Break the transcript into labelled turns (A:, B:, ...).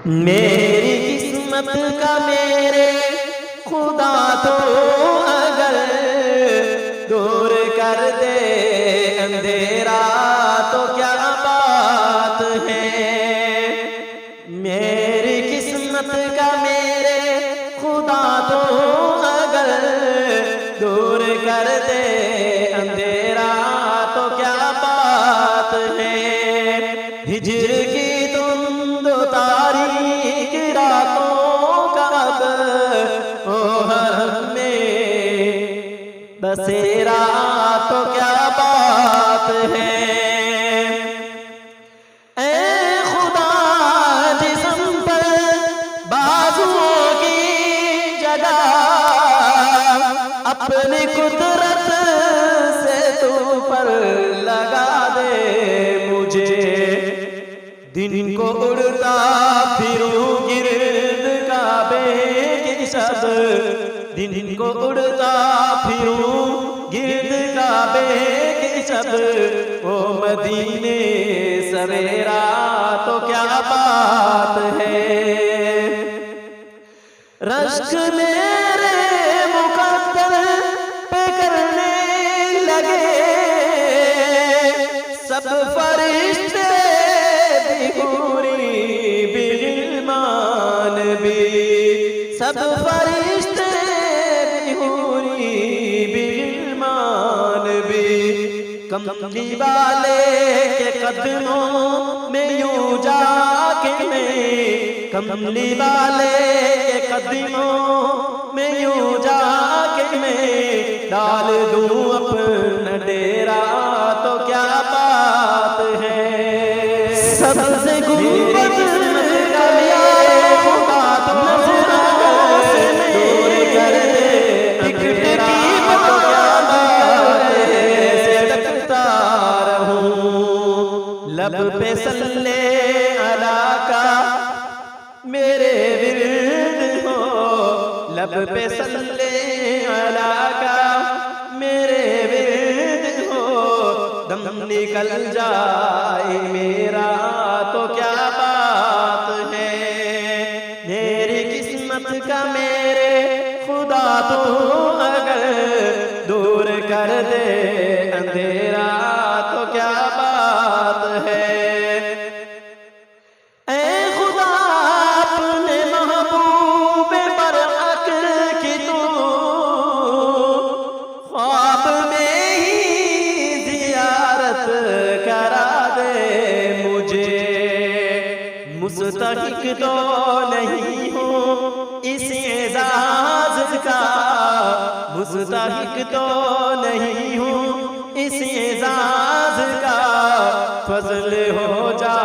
A: मेरी किस्मत का मेरे खुदा तो अगर दूर कर दे अंधेरा तो क्या बात है। मेरी किस्मत का मेरे खुदा तो अगर दूर कर दे अंधेरा तो क्या बात है। हिजर की तुम दो तारीख रातों का अब ओ हरम में बसेरा तो क्या बात है। ए खुदा जिस्म पर बाजुओं की जगह अपनी कुदरत से तू पर लगा दे मुझे। दिन को उड़ता फिरूं गिर्द काबे के शब, दिन को उड़ता फिरूं गिर्द काबे के शब, ओ मदीने सवेरा तो क्या बात है। रश्क मेरे मुकद्दर पे करने लगे सब फरिश्ते भी पूरी बिगमान भी, सब फरिश्ते भी पूरी बिगमान भी। कमली वाले के कदमों में यूं जाके मैं, कमली वाले के कदमों में यूं जाके मैं डाल दूं अपना डेरा तो क्या बात है। सबसे गुंबद का ये खुदा तो नजरों से दूर कर दे अंधेरा तो क्या बात है। सटकता रहूं लब पे सल्ले अला का मेरे विर्द हो, लब पे सल्ले अला का मेरे विर्द हो। दम निकल जाए मेरा तो क्या बात है। मेरी किस्मत का मेरे खुदा तो अगर दूर कर दे अंधेरा तो क्या बात है। मुस्तहिक तो नहीं हूँ इस एजाज का, मुस्तहिक तो नहीं हूँ इस एजाज का। फजल हो जा